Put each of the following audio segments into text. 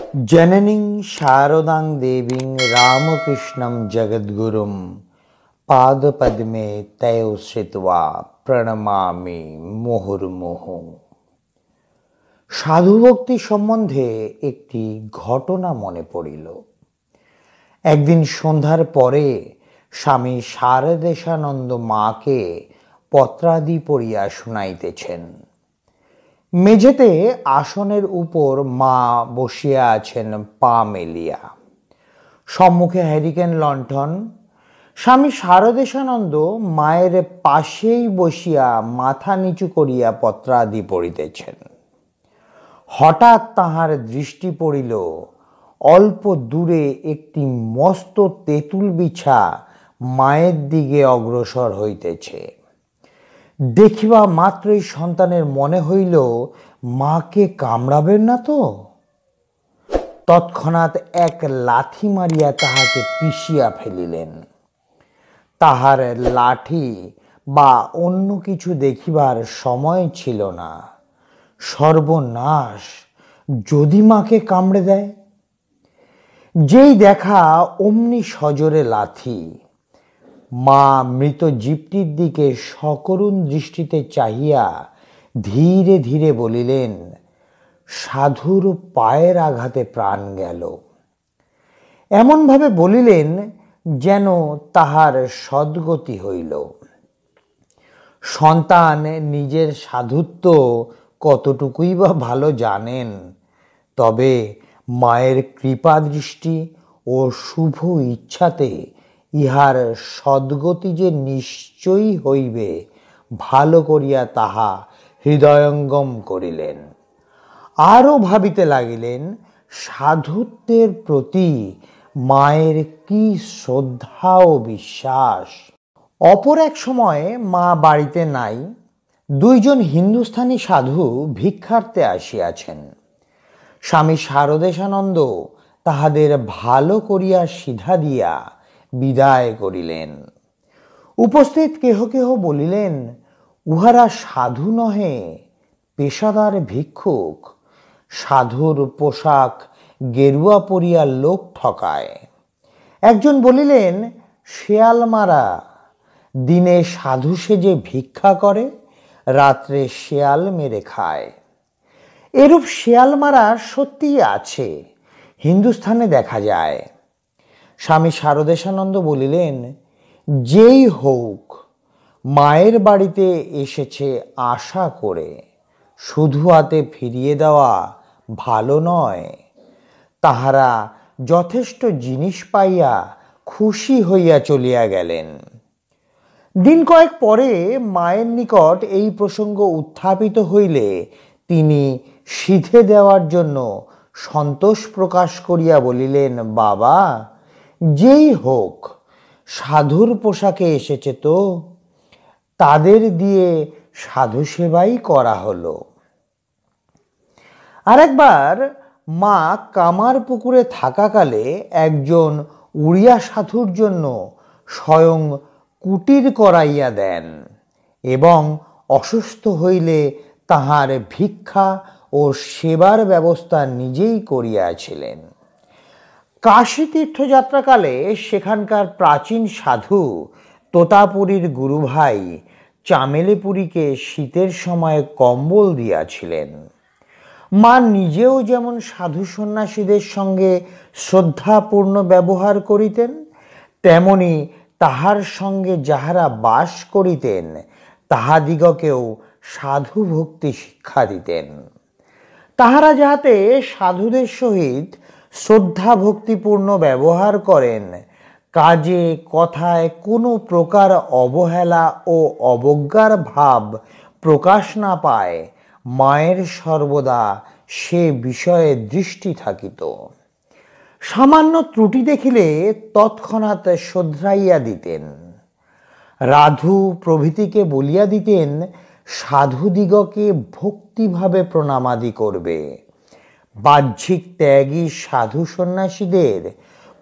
जननीं शारदां देवीं रामकृष्णं जगद्गुरुं पादपद्मे तयो श्रित्वा প্রণমামি মুহুর্মুহু। সাধুভক্তি সম্বন্ধে একটি ঘটনা মনে পড়িল। একদিন সন্ধ্যার পরে স্বামী শারদেশানন্দ মাকে পত্রাদি পড়িয়া শুনাইতেছেন। মেঝেতে আসনের উপর মা বসিয়া আছেন পা মেলিয়া, সম্মুখে হ্যারিকেন লণ্ঠন। স্বামী শারদেশানন্দ মায়ের পাশেই বসিয়া মাথা নিচু করিয়া পত্রাদি পড়িতেছেন। হঠাৎ তাহার দৃষ্টি পড়িল অল্প দূরে একটি মস্ত তেঁতুল বিছা মায়ের দিকে অগ্রসর হইতেছে। দেখিবা মাত্রই সন্তানের মনে হইল মাকে কামড়াবেন না তো। তৎক্ষণাৎ এক লাথি মারিয়া তাহাকে পিষিয়া ফেলিলেন। তাহার লাঠি বা অন্য কিছু দেখিবার সময় ছিল না। সর্বনাশ, যদি মাকে কামড়ে দেয়! যেই দেখা অমনি সজোরে লাথি। মা মৃত জীবটির দিকে সকরুণ দৃষ্টিতে চাহিয়া ধীরে ধীরে বলিলেন, সাধুর পায়ের আঘাতে প্রাণ গেল। এমনভাবে বলিলেন যেন তাহার সদ্গতি হইল। সন্তান নিজের সাধুত্ব কতটুকুই বা ভালো জানেন, তবে মায়ের কৃপা দৃষ্টি ও শুভ ইচ্ছাতে ইহার সদ্গতি যে নিশ্চয়ই হইবে ভালো করিয়া তাহা হৃদয়ঙ্গম করিলেন। আরও ভাবিতে লাগিলেন সাধুত্বের প্রতি মায়ের কি শ্রদ্ধা ও বিশ্বাস। অপর এক সময়ে মা বাড়িতে নাই। দুইজন হিন্দুস্থানি সাধু ভিক্ষার্থে আসিয়াছেন। স্বামী শারদেশানন্দ তাহাদের ভালো করিয়া সিধা দিয়া বিদায় করিলেন। উপস্থিত কেহ কেহ বলিলেন, উহারা সাধু নহে, পেশাদার ভিক্ষুক। সাধুর পোশাক গেরুয়া পরিয়া লোক ঠকায়। একজন বলিলেন, শেয়াল মারা, দিনে সাধু সেজে ভিক্ষা করে, রাত্রে শেয়াল মেরে খায়। এরূপ শেয়াল মারা সত্যিই আছে, হিন্দুস্থানে দেখা যায়। স্বামী শারদেশানন্দ বলিলেন, যেই হোক মায়ের বাড়িতে এসেছে আশা করে, শুধু হাতে ফিরিয়ে দেওয়া ভালো নয়। তাহারা যথেষ্ট জিনিস পাইয়া খুশি হইয়া চলিয়া গেলেন। দিন কয়েক পরে মায়ের নিকট এই প্রসঙ্গ উত্থাপিত হইলে তিনি সিধে দেওয়ার জন্য সন্তোষ প্রকাশ করিয়া বলিলেন, বাবা, যেই হোক সাধুর পোশাকে এসেছে তো, তাদের দিয়ে সাধু সেবাই করা হলো। আরেকবার মা কামার পুকুরে থাকাকালে একজন উড়িয়া সাধুর জন্য স্বয়ং কুটির করাইয়া দেন এবং অসুস্থ হইলে তাহার ভিক্ষা ও সেবার ব্যবস্থা নিজেই করিয়াছিলেন। কাশী তীর্থযাত্রাকালে সেখানকার প্রাচীন সাধু তোতাপুরীর গুরুভাই চামেলেপুরীকে শীতের সময় কম্বল দিয়াছিলেন। মা নিজেও যেমন সাধু সন্ন্যাসীদের সঙ্গে শ্রদ্ধাপূর্ণ ব্যবহার করিতেন, তেমনি তাহার সঙ্গে যাহারা বাস করিতেন তাহাদিগকেও সাধু ভক্তি শিক্ষা দিতেন। তাহারা যাহাতে সাধুদের সহিত শ্রদ্ধা ভক্তিপূর্ণ ব্যবহার করেন, কাজে কথায় কোনো প্রকার অবহেলা ও অবজ্ঞার ভাব প্রকাশ না পায়, মায়ের সর্বদা সে বিষয়ে দৃষ্টি থাকিত। সামান্য ত্রুটি দেখিলে তৎক্ষণাৎ শোধরাইয়া দিতেন। রাধু প্রভৃতিকে বলিয়া দিতেন, সাধুদিগকে ভক্তিভাবে প্রণামাদি করবে। বাহ্যিক ত্যাগী সাধু সন্ন্যাসীদের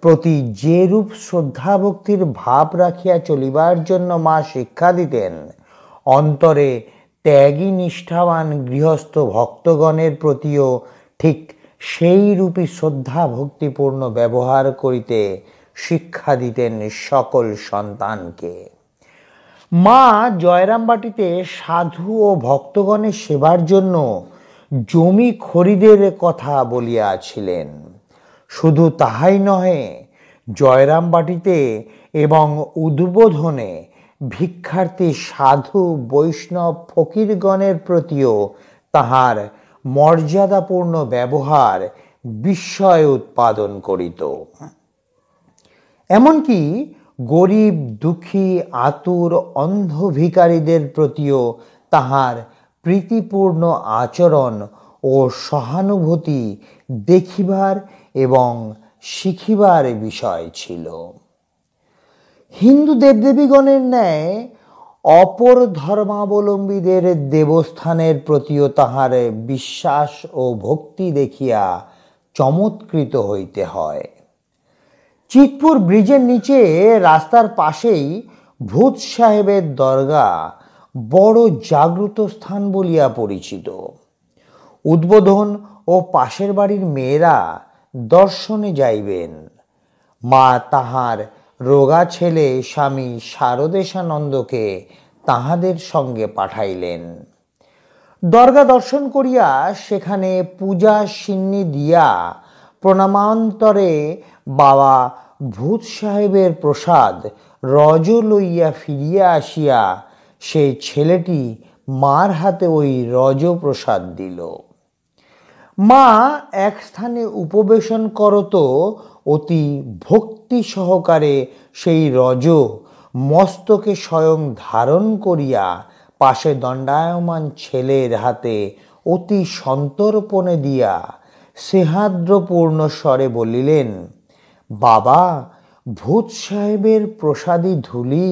প্রতি যেরূপ শ্রদ্ধা ভক্তির ভাব রাখিয়া চলিবার জন্য মা শিক্ষা দিতেন, অন্তরে ত্যাগী নিষ্ঠাবান গৃহস্থ ভক্তগণের প্রতিও ঠিক সেই রূপী শ্রদ্ধা ভক্তিপূর্ণ ব্যবহার করিতে শিক্ষা দিতেন সকল সন্তানকে। মা জয়রামবাটিতে সাধু ও ভক্তগণের সেবার জন্য জমি খরিদের কথা বলিয়াছিলেন। শুধু তাহাই নহে, জয়রামবাটিতে এবং উদ্বোধনে ভিক্ষার্থী সাধু বৈষ্ণব ফকিরগণের প্রতিও তাহার মর্যাদাপূর্ণ ব্যবহার বিস্ময় উৎপাদন করিত। এমনকি গরিব দুঃখী আতুর অন্ধ ভিখারীদের প্রতিও তাহার প্রীতিপূর্ণ আচরণ ও সহানুভূতি দেখিবার এবং শিখিবার বিষয় ছিল। হিন্দু দেবদেবীগণের ন্যায় অপর ধর্মাবলম্বীদের দেবস্থানের প্রতিও তাহার বিশ্বাস ও ভক্তি দেখিয়া চমৎকৃত হইতে হয়। চিতপুর ব্রিজের নিচে রাস্তার পাশেই ভূত সাহেবের দরগা বড় জাগ্রত স্থান বলিয়া পরিচিত। উদ্বোধন ও পাশের বাড়ির মেয়েরা দর্শনে যাইবেন। মা তাহার রোগা ছেলে স্বামী শারদেশানন্দকে তাহাদের সঙ্গে পাঠাইলেন। দরগা দর্শন করিয়া সেখানে পূজা সিন্নি দিয়া প্রণামান্তরে বাবা ভূত সাহেবের প্রসাদ রজ লইয়া ফিরিয়া আসিয়া সেই ছেলেটি মার হাতে ওই রজ প্রসাদ দিল। মা এক স্থানে উপবেশন করত অতি ভক্তি সহকারে সেই রজ মস্তকে স্বয়ং ধারণ করিয়া পাশে দণ্ডায়মান ছেলের হাতে অতি সন্তর্পণে দিয়া স্নেহাদ্রপূর্ণ স্বরে বলিলেন, বাবা, ভূত সাহেবের প্রসাদী ধুলি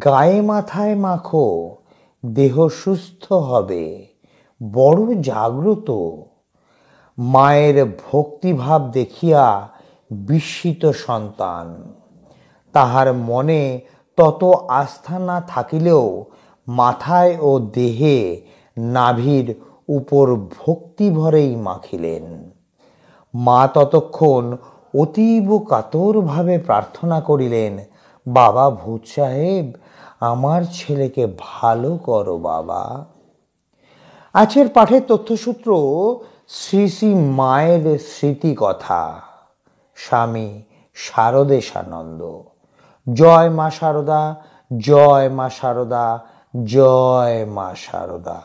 গায়ে মাথায় মাখো, দেহ সুস্থ হবে, বড় জাগ্রত। মায়ের ভক্তিভাব দেখিয়া বিস্মিত সন্তান। তাহার মনে তত আস্থা না থাকিলেও মাথায় ও দেহে নাভির উপর ভক্তি ভরেই মাখিলেন। মা ততক্ষণ অতীব কাতরভাবে প্রার্থনা করিলেন, বাবা ভূত সাহেব, আমার ছেলেকে ভালো করো বাবা। আজকের পাঠের তথ্যসূত্র শ্রী শ্রী মায়ের স্মৃতি কথা, স্বামী শারদেশানন্দ। জয় মা শারদা, জয় মা শারদা, জয় মা শারদা।